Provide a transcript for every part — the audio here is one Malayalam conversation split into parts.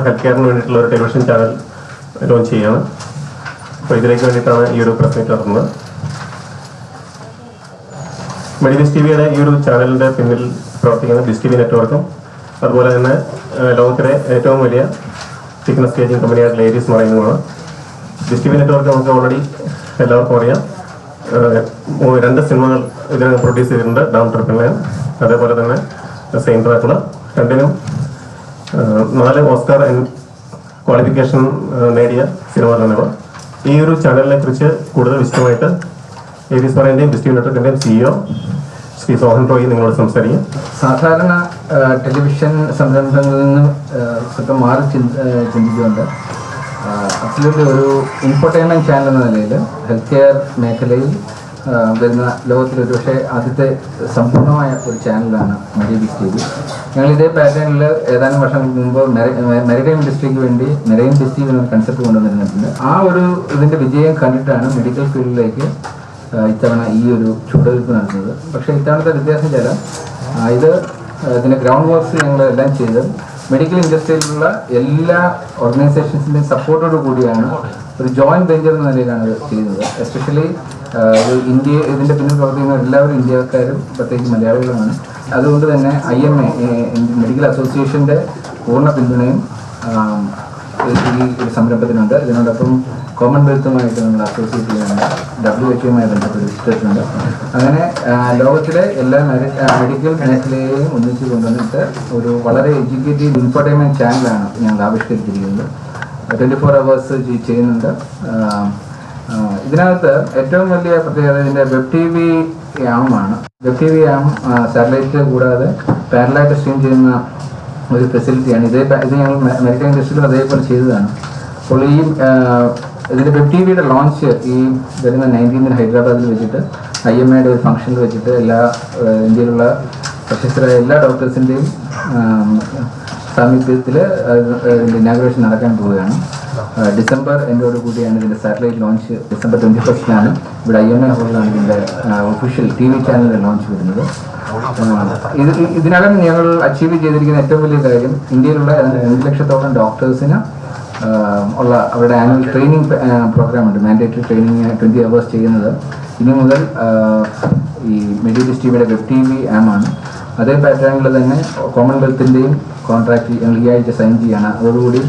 ഹെൽത്ത് കെയറിന് വേണ്ടിയിട്ടുള്ള ഒരു ടെലിവിഷൻ ചാനൽ ലോഞ്ച് ചെയ്യുകയാണ്. അപ്പോൾ ഇതിലേക്ക് വേണ്ടിയിട്ടാണ് ഈ ഒരു പ്രസ് മീറ്റ് നടത്തുന്നത്. മെഡിവിസ് ടിവിയുടെ ഈ ഒരു ചാനലിൻ്റെ പിന്നിൽ പ്രവർത്തിക്കുന്ന ബിസ് ടി വി നെറ്റ്വർക്കും അതുപോലെ തന്നെ ലോകത്തിലെ ഏറ്റവും വലിയ തിക്നസ് സ്റ്റേജിങ് കമ്പനിയായിട്ടുള്ള ഏരീസ് മറൈനുമാണ്. ബിസ് ടി വി നെറ്റ്വർക്ക് നമുക്ക് ഓൾറെഡി എല്ലാവർക്കും അറിയാം. 2 സിനിമകൾ ഇതിനകം പ്രൊഡ്യൂസ് ചെയ്തിട്ടുണ്ട്. ഡാം ട്രിപ്പിൾ, അതേപോലെ തന്നെ സെയിൻറ്റ് ഡ്രാക്കുള. രണ്ടിനും 4 ഓസ്കാർ ക്വാളിഫിക്കേഷൻ നേടിയ സിനിമകളാണിവ. ഈ ഒരു ചാനലിനെ കുറിച്ച് കൂടുതൽ വിശദമായിട്ട് ഏരീസ് മറൈൻ്റെയും ബിസ് ടി വി നെറ്റ്വർക്കിൻ്റെയും CEO ശ്രീ സോഹൻ റോയി നിങ്ങളോട് സംസാരിക്കും. സാധാരണ ടെലിവിഷൻ സംരംഭങ്ങളിൽ നിന്ന് സ്വന്തം മാറി ചിന്തിച്ചുകൊണ്ട് അബ്സല്യൂട്ട്ലി ഒരു ഇൻഫർടൈൻമെൻറ്റ് ചാനൽ എന്ന നിലയിൽ ഹെൽത്ത് കെയർ മേഖലയിൽ വരുന്ന ലോകത്തിൽ ഒരുപക്ഷെ ആദ്യത്തെ സമ്പൂർണ്ണമായ ഒരു ചാനലാണ് മെഡിവിസ് ടി വി. ഞങ്ങൾ ഇതേ പാറ്റേണിൽ ഏതാനും വർഷങ്ങൾക്ക് മുമ്പ് മെറിടൈം ഇൻഡസ്ട്രിക്ക് വേണ്ടി മെറൈൻ ബിസ് ടി വി എന്നൊരു കൺസെപ്റ്റ് കൊണ്ടുവന്നിരുന്നിട്ടുണ്ട്. ആ ഒരു ഇതിൻ്റെ വിജയം കണ്ടിട്ടാണ് മെഡിക്കൽ ഫീൽഡിലേക്ക് ഇത്തവണ ഈ ഒരു ചുവടുവയ്പ് നടത്തുന്നത്. പക്ഷേ ഇത്തവണത്തെ വ്യത്യാസം ചില ഇതിൻ്റെ ഗ്രൗണ്ട് വർക്ക്സ് ഞങ്ങളെല്ലാം ചെയ്ത് മെഡിക്കൽ ഇൻഡസ്ട്രിയിലുള്ള എല്ലാ ഓർഗനൈസേഷൻസിൻ്റെയും സപ്പോർട്ടോടു കൂടിയാണ് ഒരു ജോയിൻറ്റ് വെഞ്ചർ എന്ന നിലയിലാണ് ഇത് ചെയ്യുന്നത്. എസ്പെഷ്യലി ഇതിൻ്റെ പിന്നിൽ പ്രവർത്തിക്കുന്ന എല്ലാവരും ഇന്ത്യക്കാരും പ്രത്യേകിച്ച് മലയാളികളുമാണ്. അതുകൊണ്ട് തന്നെ IMA മെഡിക്കൽ അസോസിയേഷൻ്റെ പൂർണ്ണ പിന്തുണയും ഈ ഒരു സംരംഭത്തിനുണ്ട്. ഇതിനോടൊപ്പം കോമൺവെൽത്തുമായിട്ട് നമ്മൾ അസോസിയേറ്റ് ചെയ്യുന്നുണ്ട്, WHO ബന്ധപ്പെട്ടിട്ടുണ്ട്. അങ്ങനെ ലോകത്തിലെ എല്ലാ മെഡിക്കൽ മേഖലയെയും ഒന്നിച്ച് കൊണ്ടുവന്നിട്ട് ഒരു വളരെ എഡ്യൂക്കേറ്റീവ് ഇൻഫർടൈൻമെൻറ്റ് ചാനലാണ് ഞങ്ങൾ ആവിഷ്കരിച്ചിരിക്കുന്നത്. 24 hours ചെയ്യുന്നുണ്ട്. ഇതിനകത്ത് ഏറ്റവും വലിയ പ്രത്യേകത ഇതിൻ്റെ വെബ് ടി വി ആമാണ്. വെബ് ടി വി സാറ്റലൈറ്റ് കൂടാതെ പാരലായിട്ട് സ്ട്രീം ചെയ്യുന്ന ഒരു ഫെസിലിറ്റിയാണ്. ഇത് ഞങ്ങൾ മെഡിക്കൽ ഇൻഡസ്ട്രിയിലും അതേപോലെ ചെയ്തതാണ്. അപ്പോൾ ഈ ഇതിൻ്റെ വെബ് ടി വിയുടെ ലോഞ്ച് ഈ വരുന്ന 19th ഹൈദരാബാദിൽ വെച്ചിട്ട് IMAയുടെ ഒരു ഫംഗ്ഷനിൽ വെച്ചിട്ട് എല്ലാ ഇന്ത്യയിലുള്ള പ്രശസ്തരായ എല്ലാ ഡോക്ടേഴ്സിൻ്റെയും സാമീപ്യത്തിൽ ഇനാഗുറേഷൻ നടക്കാൻ പോവുകയാണ്. ഡിസംബർ എൻ്റോട് കൂടിയാണ് ഇതിൻ്റെ സാറ്റലൈറ്റ് ലോഞ്ച്. ഡിസംബർ 21st ഇവിടെ IMA ഹോളിലാണ് ഇതിൻ്റെ ഒഫീഷ്യൽ TV ചാനലിൻ്റെ ലോഞ്ച് വരുന്നത്. ഇതിനകം ഞങ്ങൾ അച്ചീവ് ചെയ്തിരിക്കുന്ന ഏറ്റവും വലിയ കാര്യം ഇന്ത്യയിലുള്ള 2 ലക്ഷത്തോളം ഡോക്ടേഴ്സിന് ഉള്ള അവരുടെ ആനുവൽ ട്രെയിനിങ് പ്രോഗ്രാമുണ്ട്. മാൻഡേറ്ററി ട്രെയിനിങ് 20 hours ചെയ്യുന്നത് ഇനി മുതൽ ഈ മെഡിവിസ് ടിവിയുടെ വെബ് TV ആണ്. അതേ പാറ്റേണിൽ തന്നെ കോമൺവെൽത്തിൻ്റെയും കോൺട്രാക്ട് ഞങ്ങൾ ഈ ആഴ്ച സൈൻ ചെയ്യാണ്. അതോടുകൂടി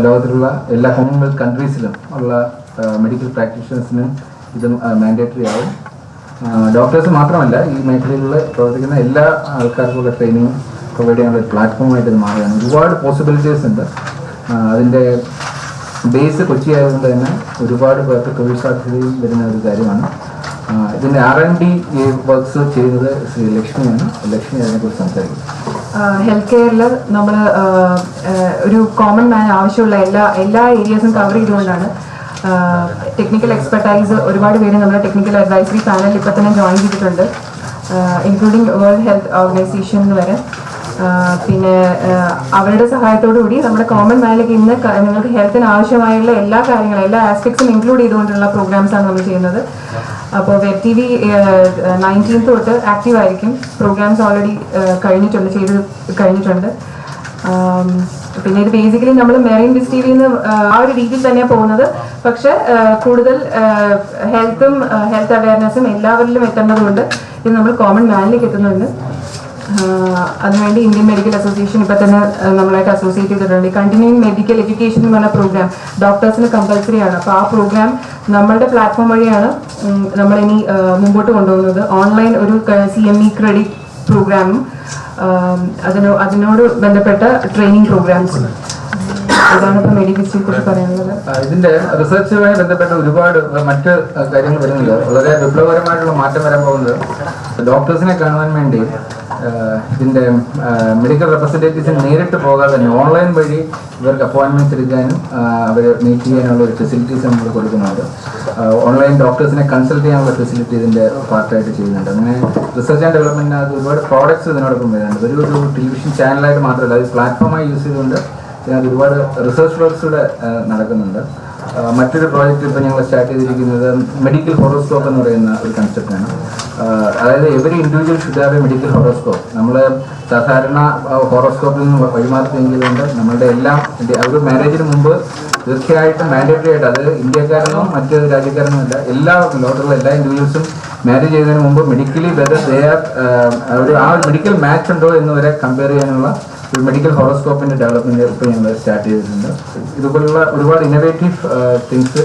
ലോകത്തിലുള്ള എല്ലാ കോമൺവെൽത്ത് കൺട്രീസിലും ഉള്ള മെഡിക്കൽ പ്രാക്ടീഷണേഴ്സിനും ഇത് മാൻഡേറ്ററി ആവും. ഡോക്ടേഴ്സ് മാത്രമല്ല, ഈ മേഖലയിലുള്ള പ്രവർത്തിക്കുന്ന എല്ലാ ആൾക്കാർക്കുള്ള ട്രെയിനിങ് പ്രൊവൈഡ് ചെയ്യാനുള്ള ഒരു പ്ലാറ്റ്ഫോമായിട്ട് ഇത് മാറുകയാണ്. ഒരുപാട് പോസിബിലിറ്റീസ് ഉണ്ട്. അതിൻ്റെ ബേസ് കൊച്ചി ആയതുകൊണ്ട് തന്നെ ഒരുപാട് പേർക്ക് തൊഴിൽ സാധ്യതയും വരുന്ന ഒരു കാര്യമാണ്. ഇതിൻ്റെ R&D വർക്ക്സ് ചെയ്യുന്നത് ശ്രീ ലക്ഷ്മിയാണ്. ലക്ഷ്മി അതിനെക്കുറിച്ച് സംസാരിക്കും. ഹെൽത്ത് കെയറിൽ നമ്മൾ ഒരു കോമൺ മാൻ ആവശ്യമുള്ള എല്ലാ ഏരിയാസും കവർ ചെയ്തുകൊണ്ടാണ്. ടെക്നിക്കൽ എക്സ്പെർട്ടൈസ് ഒരുപാട് പേര് നമ്മുടെ ടെക്നിക്കൽ അഡ്വൈസറി പാനലിൽ ഇപ്പോൾ തന്നെ ജോയിൻ ചെയ്തിട്ടുണ്ട്, ഇൻക്ലൂഡിങ് വേൾഡ് ഹെൽത്ത് ഓർഗനൈസേഷൻ വരെ. പിന്നെ അവരുടെ സഹായത്തോടു കൂടി നമ്മുടെ കോമൺ മാനിലേക്ക് ഇന്ന് നിങ്ങൾക്ക് ഹെൽത്തിന് ആവശ്യമായുള്ള എല്ലാ കാര്യങ്ങളും എല്ലാ ആസ്പെക്ട്സും ഇൻക്ലൂഡ് ചെയ്തുകൊണ്ടുള്ള പ്രോഗ്രാംസാണ് നമ്മൾ ചെയ്യുന്നത്. അപ്പോൾ വെബ് TV 19th തൊട്ട് ആക്റ്റീവ് ആയിരിക്കും. പ്രോഗ്രാംസ് ഓൾറെഡി കഴിഞ്ഞിട്ടുണ്ട്. പിന്നെ ഇത് ബേസിക്കലി നമ്മൾ മെറൈൻ ബിസ് ടി വിന്ന് ആ ഒരു രീതിയിൽ തന്നെയാണ് പോകുന്നത്. പക്ഷെ കൂടുതൽ ഹെൽത്ത് അവയർനെസ്സും എല്ലാവരിലും എത്തേണ്ടതുകൊണ്ട് ഇത് നമ്മൾ കോമൺ മാനിലേക്ക് എത്തുന്നുണ്ട്. അതിനുവേണ്ടി ഇന്ത്യൻ മെഡിക്കൽ അസോസിയേഷൻ ഇപ്പം തന്നെ നമ്മളായിട്ട് അസോസിയേറ്റ് ചെയ്തിട്ടുണ്ട്. കണ്ടിന്യൂയിങ് മെഡിക്കൽ എഡ്യൂക്കേഷൻ എന്ന് പറഞ്ഞ പ്രോഗ്രാം ഡോക്ടേഴ്സിന് കമ്പൽസറി ആണ്. അപ്പോൾ ആ പ്രോഗ്രാം നമ്മളുടെ പ്ലാറ്റ്ഫോം വഴിയാണ് നമ്മളിനി മുമ്പോട്ട് കൊണ്ടുപോകുന്നത്. ഓൺലൈൻ ഒരു CME ക്രെഡിറ്റ് പ്രോഗ്രാമും അതിനോട് ബന്ധപ്പെട്ട ട്രെയിനിങ് പ്രോഗ്രാംസും. അതാണ് ഇപ്പോൾ മെഡിവിസിനെ കുറിച്ച് പറയാനുള്ളത്. ഇതിന്റെ റിസർച്ചുമായി ബന്ധപ്പെട്ട ഒരുപാട് മറ്റ് കാര്യങ്ങൾ വരുന്നില്ല. വളരെ വിപ്ലവകരമായിട്ടുള്ള മാറ്റം വരാൻ പോകുന്നത് ഡോക്ടേഴ്സിനെ കാണുവാൻ വേണ്ടി ഇതിൻ്റെ മെഡിക്കൽ റെപ്രസെൻറ്റേറ്റീവ്സിന് നേരിട്ട് പോകാതെ തന്നെ ഓൺലൈൻ വഴി ഇവർക്ക് അപ്പോയിൻമെൻറ്റ്സ് എടുക്കാനും അവരെ മീറ്റ് ചെയ്യാനുള്ള ഒരു ഫെസിലിറ്റീസ് നമ്മൾ കൊടുക്കുന്നുണ്ട്. ഓൺലൈൻ ഡോക്ടേഴ്സിനെ കൺസൾട്ട് ചെയ്യാനുള്ള ഫെസിലിറ്റി ഇതിൻ്റെ പാർട്ടായിട്ട് ചെയ്യുന്നുണ്ട്. അങ്ങനെ റിസർച്ച് ആൻഡ് ഡെവലപ്മെൻറ്റിനകത്ത് ഒരുപാട് പ്രോഡക്ട്സ് ഇതിനോടൊപ്പം വരുന്നുണ്ട്. ഒരു ടെലിവിഷൻ ചാനലായിട്ട് മാത്രമല്ല, അത് പ്ലാറ്റ്ഫോമായി യൂസ് ചെയ്തുകൊണ്ട് ഇതിനകത്ത് ഒരുപാട് റിസർച്ച് വർക്ക്സ് കൂടെ നടക്കുന്നുണ്ട്. മറ്റൊരു പ്രോജക്റ്റ് ഇപ്പോൾ ഞങ്ങൾ സ്റ്റാർട്ട് ചെയ്തിരിക്കുന്നത് മെഡിക്കൽ ഹോറോസ്കോപ്പ് എന്ന് പറയുന്ന ഒരു കൺസെപ്റ്റാണ്. അതായത് every individual should have A medical horoscope. നമ്മൾ സാധാരണ ഹോറോസ്കോപ്പിൽ നിന്ന് വഴിമാറിയെങ്കിലുണ്ട് നമ്മളുടെ എല്ലാം ഒരു മാരേജിന് മുമ്പ് തീർച്ചയായിട്ടും മാൻഡേറ്ററി ആയിട്ട്, അത് ഇന്ത്യക്കാരെന്നോ മറ്റ് രാജ്യക്കാരെന്നോ അല്ല, എല്ലാ ലോകത്തുള്ള എല്ലാ ഇൻഡിവിജ്വൽസും മാരേജ് ചെയ്യുന്നതിന് മുമ്പ് മെഡിക്കലി വെദർ ദേ ആർ ആ ഒരു മെഡിക്കൽ മാച്ച് ഉണ്ടോ എന്ന് വരെ കമ്പയർ ചെയ്യാനുള്ള ഒരു മെഡിക്കൽ ഹോറോസ്കോപ്പിന്റെ ഡെവലപ്മെന്റ് ഇപ്പോൾ ഞങ്ങൾ സ്റ്റാർട്ട് ചെയ്തിട്ടുണ്ട്. ഇതുപോലുള്ള ഒരുപാട് ഇന്നോവേറ്റീവ് തിങ്സ്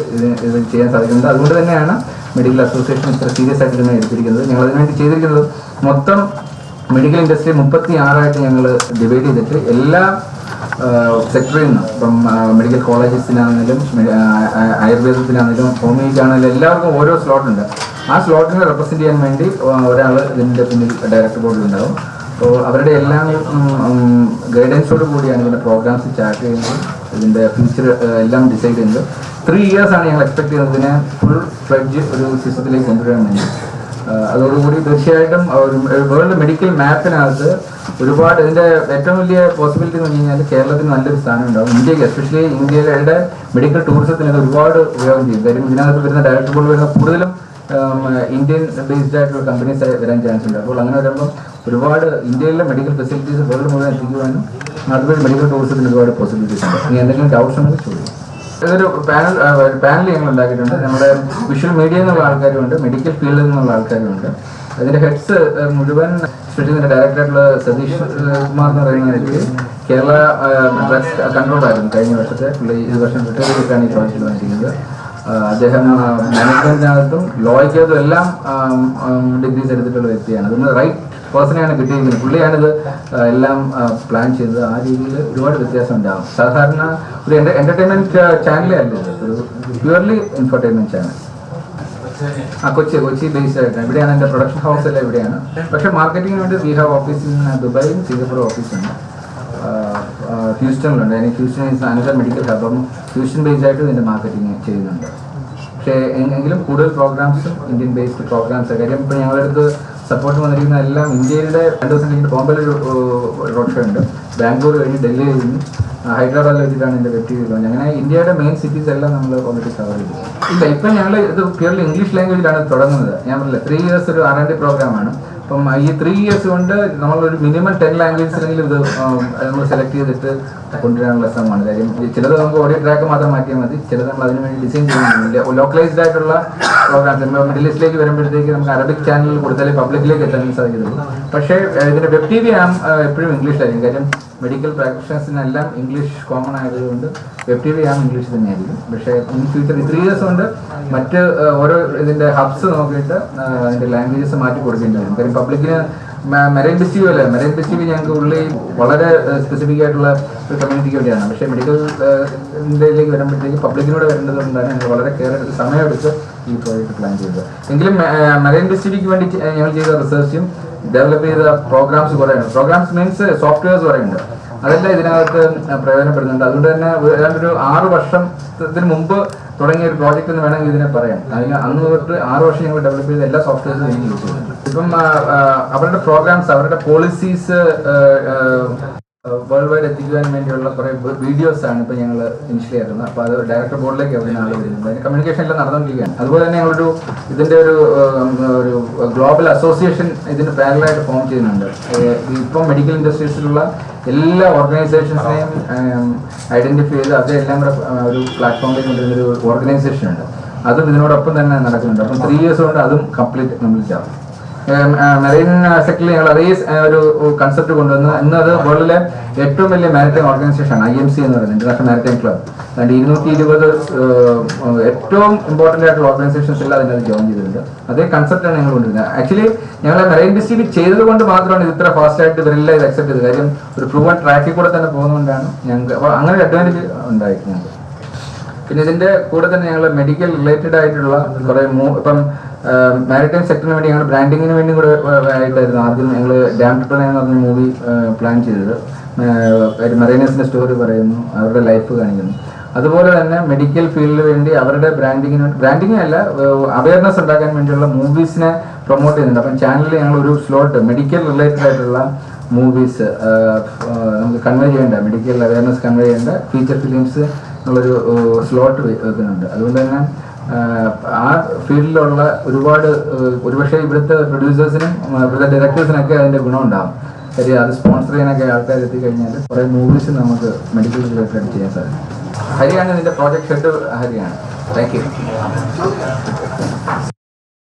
ഇത് ചെയ്യാൻ സാധിക്കുന്നുണ്ട്. അതുകൊണ്ട് തന്നെയാണ് മെഡിക്കൽ അസോസിയേഷൻ ഇത്ര സീരിയസ് ആയിട്ട് ഇതിനെ എടുത്തിരിക്കുന്നത്. ഞങ്ങൾ അതിനുവേണ്ടി ചെയ്തിരിക്കുന്നത് മൊത്തം മെഡിക്കൽ ഇൻഡസ്ട്രി 36 ഞങ്ങൾ ഡിവൈഡ് ചെയ്തിട്ട് എല്ലാ സെക്ടറിൽ നിന്നും, ഇപ്പം മെഡിക്കൽ കോളേജസിനാണെങ്കിലും ആയുർവേദത്തിനാണെങ്കിലും ഹോമിയോക്കാണെങ്കിലും എല്ലാവർക്കും ഓരോ സ്ലോട്ടുണ്ട്. ആ സ്ലോട്ടിനെ റെപ്രസെന്റ് ചെയ്യാൻ വേണ്ടി ഒരാൾ ഇതിൻ്റെ പിന്നിൽ ഡയറക്ടർ ബോർഡിലുണ്ടാവും. അപ്പോൾ അവരുടെ എല്ലാം ഗൈഡൻസോട് കൂടിയാണ് ഇതിൻ്റെ പ്രോഗ്രാംസ് സ്റ്റാർട്ട് ചെയ്യുന്നത്. ഇതിൻ്റെ ഫ്യൂച്ചർ എല്ലാം ഡിസൈഡ് ചെയ്യുന്നത് 3 years ഞങ്ങൾ എക്സ്പെക്ട് ചെയ്യുന്നത് ഇതിനെ ഫുൾ ഫ്ലെഡ്ജ് ഒരു സിസ്റ്റത്തിലേക്ക് കൊണ്ടുവരാൻ വേണ്ടി. അതോടുകൂടി തീർച്ചയായിട്ടും വേൾഡ് മെഡിക്കൽ മാപ്പിനകത്ത് ഒരുപാട് ഇതിൻ്റെ ഏറ്റവും വലിയ പോസിബിലിറ്റി എന്ന് പറഞ്ഞു കഴിഞ്ഞാൽ കേരളത്തിന് നല്ലൊരു സ്ഥാനം ഉണ്ടാവും. ഇന്ത്യക്ക് എസ്പെഷ്യലി ഇന്ത്യയുടെ മെഡിക്കൽ ടൂറിസത്തിന് ഒരുപാട് ഉപയോഗം ചെയ്യും. കാര്യം ഇതിനകത്ത് വരുന്ന ഡയറക്ടർ ബോർഡ് വരുന്ന കൂടുതലും ഇന്ത്യൻ ബേസ്ഡ് ആയിട്ടുള്ള കമ്പനീസ് വരാൻ ചാൻസ് ഉണ്ട്. അപ്പോൾ അങ്ങനെ വരുമ്പോൾ ഒരുപാട് ഇന്ത്യയിലെ മെഡിക്കൽ ഫെസിലിറ്റീസ് വേൾഡ് മുഴുവൻ എത്തിക്കുവാനും അതുപോലെ മെഡിക്കൽ ടൂറിസത്തിന് ഒരുപാട് പോസിബിലിറ്റീസ് ഉണ്ട്. ഇനി എന്തെങ്കിലും ഡൗട്ട്സ് ഉണ്ടെങ്കിൽ ചോദിക്കും. ഇതൊരു പാനൽ ഞങ്ങൾ ഉണ്ടാക്കിയിട്ടുണ്ട്. നമ്മുടെ വിഷ്വൽ മീഡിയ എന്നുള്ള ആൾക്കാരുമുണ്ട്, മെഡിക്കൽ ഫീൽഡിൽ നിന്നുള്ള ആൾക്കാരുമുണ്ട്. അതിൻ്റെ ഹെഡ്സ് മുഴുവൻ സ്പെഷ്യലി ഇതിൻ്റെ ഡയറക്ടറായിട്ടുള്ള സതീഷ് കുമാർ എന്ന് പറയുന്ന വ്യക്തി കേരള ഡ്രഗ്സ് കൺട്രോളായിരുന്നു കഴിഞ്ഞ വർഷത്തെ. ഈ വർഷം റിട്ടയർ ചെയ്തിട്ടാണ് ഈ പ്രോജക്റ്റിൽ വന്നിരിക്കുന്നത്. അദ്ദേഹം മാനേജ്മെന്റിനകത്തും ലോയ്ക്കകത്തും എല്ലാം ഡിഗ്രീസ് എടുത്തിട്ടുള്ള വ്യക്തിയാണ്. അതുകൊണ്ട് റൈറ്റ് പേഴ്സണെയാണ് കിട്ടിയിരിക്കുന്നത്. പുള്ളിയാണിത് എല്ലാം പ്ലാൻ ചെയ്തത്. ആ രീതിയിൽ ഒരുപാട് വ്യത്യാസം ഉണ്ടാകും. സാധാരണ ഒരു എന്റർടൈൻമെന്റ് ചാനലേ അല്ല ഇത്, ഒരു purely infotainment channel. Kochi based ആയിട്ട് ഇവിടെയാണ് എൻ്റെ പ്രൊഡക്ഷൻ ഹൗസ് എല്ലാം ഇവിടെയാണ്. പക്ഷേ മാർക്കറ്റിങ്ങിന് വേണ്ടി വി ഹാവ് ഓഫീസ് ഇൻ ദുബായും സിംഗപ്പൂർ ഓഫീസുണ്ട്, ഹ്യൂസ്റ്റണിലുണ്ട്. അതിന് Houston is another medical hub. അപ്പം ഹ്യൂസ്റ്റൺ ബേസ്ഡ് ആയിട്ട് ഇതിൻ്റെ മാർക്കറ്റിംഗ് ചെയ്യുന്നുണ്ട്. പക്ഷേ എങ്കിലും കൂടുതൽ പ്രോഗ്രാംസും ഇന്ത്യൻ ബേസ്ഡ് പ്രോഗ്രാംസ്. കാര്യം ഇപ്പോൾ ഞങ്ങളടുത്ത് സപ്പോർട്ട് വന്നിരിക്കുന്ന എല്ലാം ഇന്ത്യയുടെ 2 ദിവസം കഴിഞ്ഞിട്ട് ബോംബെയിൽ ഒരു റോഡ് ഷോ ഉണ്ട്, ബാംഗ്ലൂർ കഴിഞ്ഞ് ഡൽഹി കഴിഞ്ഞ് ഹൈദരാബാദിൽ വെച്ചിട്ടാണ് എൻ്റെ വെബ് TV ലോഞ്ച്. അങ്ങനെ ഇന്ത്യയുടെ മെയിൻ സിറ്റീസ് എല്ലാം നമ്മൾ ഓൾറെഡി കവർ ചെയ്തു. ഇല്ല, ഇപ്പം ഞങ്ങൾ ഇത് പ്യൂർലി ഇംഗ്ലീഷ് ലാംഗ്വേജിലാണ് തുടങ്ങുന്നത്. ഞാൻ പറഞ്ഞില്ല 3 years ഒരു R&D പ്രോഗ്രാമാണ്. അപ്പം ഈ 3 years കൊണ്ട് നമ്മളൊരു മിനിമം 10 ലാംഗ്വേജസിലെങ്കിലും ഇത് നമ്മൾ സെലക്ട് ചെയ്തിട്ട് കൊണ്ടുവരാനുള്ള ശ്രമമാണ്. കാര്യം ചിലത് നമുക്ക് ഓഡിയോ ട്രാക്ക് മാത്രം മാറ്റിയാൽ മതി, ചിലത് നമ്മൾ അതിന് വേണ്ടി ഡിസൈൻ ചെയ്യുന്നില്ല. ലോക്കലൈസ്ഡ് ആയിട്ടുള്ള പ്രോഗ്രാംസ് മിഡിൽ ഈസ്റ്റിലേക്ക് വരുമ്പോഴത്തേക്ക് നമുക്ക് അറബിക് ചാനലിൽ കൊടുത്താലേ പബ്ലിക്കിലേക്ക് എത്താൻ സാധിക്കുള്ളൂ. പക്ഷേ ഇതിൻ്റെ വെബ് TV എപ്പോഴും ഇംഗ്ലീഷിലായിരിക്കും. കാര്യം മെഡിക്കൽ പ്രാക്ടീഷണേഴ്സിനെല്ലാം ഇംഗ്ലീഷ് കോമൺ ആയതുകൊണ്ട് വെബ് TV ഇംഗ്ലീഷ് തന്നെയായിരിക്കും. പക്ഷേ ഇൻ ഫ്യൂച്ചർ 3 years കൊണ്ട് മറ്റ് ഓരോ ഇതിൻ്റെ ഹബ്സ് നോക്കിയിട്ട് അതിൻ്റെ ലാംഗ്വേജസ് മാറ്റി കൊടുക്കേണ്ടി വരും. കാര്യം പബ്ലിക്കിന് മെറൈൻ ഡിസ്ട്രിക്റ്റ് അല്ലേ, മെറൈൻ ഡിസ്ട്രിക്റ്റ് ഞങ്ങൾക്ക് ഉള്ളിൽ വളരെ സ്പെസിഫിക് ആയിട്ടുള്ള ഒരു കമ്മ്യൂണിറ്റിക്ക് വേണ്ടിയാണ്. പക്ഷേ മെഡിക്കൽ ഇന്ത്യയിലേക്ക് വരുമ്പോഴത്തേക്ക് പബ്ലിക്കിനോട് വരേണ്ടത് കൊണ്ടാണ് ഞങ്ങൾ വളരെ കെയർ എടുത്ത് സമയമെടുത്ത് ഈ പ്രോജക്റ്റ് പ്ലാൻ ചെയ്തത്. എങ്കിലും മെറൈൻ ഡിസ്ട്രിക്റ്റിക്ക് വേണ്ടി ഞങ്ങൾ ചെയ്ത റിസർച്ചും ഡെവലപ്പ് ചെയ്ത പ്രോഗ്രാംസ് കുറേയുണ്ട്. പ്രോഗ്രാംസ് മീൻസ് സോഫ്റ്റ്വെയർസ് കുറേയുണ്ട്, അതെല്ലാം ഇതിനകത്ത് പ്രയോജനപ്പെടുന്നുണ്ട്. അതുകൊണ്ട് തന്നെ ഏതാണ്ടൊരു 6 വർഷത്തിന് മുമ്പ് തുടങ്ങിയ ഒരു പ്രോജക്റ്റ് എന്ന് വേണമെങ്കിൽ ഇതിനെ പറയാം. അതിന് അന്ന് തൊട്ട് 6 വർഷം ഞങ്ങൾ ഡെവലപ്പ് ചെയ്ത എല്ലാ സോഫ്റ്റ്വെയർസും ഞങ്ങൾ യൂസ് ചെയ്യുന്നുണ്ട്. ഇപ്പം അവരുടെ പ്രോഗ്രാംസ്, അവരുടെ പോളിസീസ് വേൾഡ് വൈഡ് എത്തിക്കുവാൻ വേണ്ടിയുള്ള കുറേ വീഡിയോസ് ആണ് ഇപ്പോൾ ഞങ്ങൾ ഇനിഷ്യലി ആയിരുന്നത്. അപ്പോൾ അത് ഡയറക്ടർ ബോർഡിലേക്ക് അവിടെ ആൾ വരുന്നുണ്ട്. അതിന് കമ്മ്യൂണിക്കേഷൻ എല്ലാം നടന്നുകൊണ്ടിരിക്കുകയാണ്. അതുപോലെ തന്നെ ഞങ്ങളൊരു ഇതിൻ്റെ ഒരു ഗ്ലോബൽ അസോസിയേഷൻ ഇതിന് പാരലായിട്ട് ഫോം ചെയ്യുന്നുണ്ട്. ഇപ്പം മെഡിക്കൽ ഇൻഡസ്ട്രീസിലുള്ള എല്ലാ ഓർഗനൈസേഷൻസിനെയും ഐഡന്റിഫൈ ചെയ്ത് അതെല്ലാം കൂടെ ഒരു പ്ലാറ്റ്ഫോമിലേക്ക് കൊണ്ടുവരുന്നൊരു ഓർഗനൈസേഷൻ ഉണ്ട്. അതും ഇതിനോടൊപ്പം തന്നെ നടക്കുന്നുണ്ട്. അപ്പം 3 years കൊണ്ട് അതും കംപ്ലീറ്റ് ആവും. മെറൈൻ സെക്ടറിൽ ഞങ്ങൾ അതേ ഒരു കൺസെപ്റ്റ് കൊണ്ടുവന്ന് ഇന്ന് അത് വേൾഡിലെ ഏറ്റവും വലിയ മാരിടൈം ഓർഗനൈസേഷനാണ് IMC എന്ന് പറയുന്നത്, ഇന്റർനാഷണൽ മാരിടൈം ക്ലബ്. അതുകൊണ്ട് 220 ഏറ്റവും ഇമ്പോർട്ടൻ്റ് ആയിട്ടുള്ള ഓർഗനൈസേഷൻസ് എല്ലാം അതിനകത്ത് ജോയിൻ ചെയ്തിട്ടുണ്ട്. അതേ കൺസെപ്റ്റാണ് ഞങ്ങൾ കൊണ്ടുവരുന്നത്. ആക്ച്വലി ഞങ്ങൾ മെറൈൻ ഡിസ്ട്രിക്റ്റ് ചെയ്തത് കൊണ്ട് മാത്രമാണ് ഇത് ഇത്ര ഫാസ്റ്റ് ആയിട്ട് ഇവരെല്ലാം ഇത് അക്സെപ്റ്റ് ചെയ്തത്. കാര്യം ഒരു പ്രൂവൺ ട്രാക്കിൽ കൂടെ തന്നെ പോകുന്നതുകൊണ്ടാണ് ഞങ്ങൾക്ക് അപ്പോൾ അങ്ങനെ ഒരു അഡ്വാൻറ്റേജ് ഉണ്ടായിരിക്കുന്നത്. പിന്നെ ഇതിൻ്റെ കൂടെ തന്നെ ഞങ്ങൾ മെഡിക്കൽ റിലേറ്റഡ് ആയിട്ടുള്ള കുറേ ഇപ്പം മാരിടൈം സെക്ടറിന് വേണ്ടി ഞങ്ങൾ ബ്രാൻഡിങ്ങിന് വേണ്ടി കൂടെ ആയിട്ടായിരുന്നു ആദ്യം ഞങ്ങൾ ഡാം ട്രിപ്പിൾ എന്ന് പറഞ്ഞ മൂവി പ്ലാൻ ചെയ്തത്. മറൈനേഴ്സിൻ്റെ സ്റ്റോറി പറയുന്നു, അവരുടെ ലൈഫ് കാണിക്കുന്നു. അതുപോലെ തന്നെ മെഡിക്കൽ ഫീൽഡിന് വേണ്ടി അവരുടെ ബ്രാൻഡിങ് അല്ല അവയർനെസ് ഉണ്ടാക്കാൻ വേണ്ടിയുള്ള മൂവീസിനെ പ്രൊമോട്ട് ചെയ്യുന്നുണ്ട്. അപ്പം ചാനലിൽ ഞങ്ങൾ ഒരു സ്ലോട്ട് മെഡിക്കൽ റിലേറ്റഡ് ആയിട്ടുള്ള മൂവീസ് നമുക്ക് കൺവേ ചെയ്യേണ്ട, മെഡിക്കൽ അവയർനെസ് കൺവേ ചെയ്യേണ്ട ഫീച്ചർ ഫിലിംസ് എന്നുള്ളൊരു സ്ലോട്ട് വെക്കുന്നുണ്ട്. അതുകൊണ്ട് തന്നെ ആ ഫീൽഡിലുള്ള ഒരുപക്ഷെ ഇവിടുത്തെ പ്രൊഡ്യൂസേഴ്സിനും ഇവിടുത്തെ ഡയറക്ടേഴ്സിനൊക്കെ അതിൻ്റെ ഗുണമുണ്ടാകും. കാര്യം അത് സ്പോൺസർ ചെയ്യാനൊക്കെ ആൾക്കാർ എത്തിക്കഴിഞ്ഞാൽ കുറേ മൂവീസ് നമുക്ക് മെഡിക്കൽ റിലേറ്റഡ് ചെയ്യാൻ സാധിക്കും. ഹരിയാണ് ഇതിൻ്റെ പ്രോജക്ട് ഹെഡ്. ഹരിയാണ്. Thank U.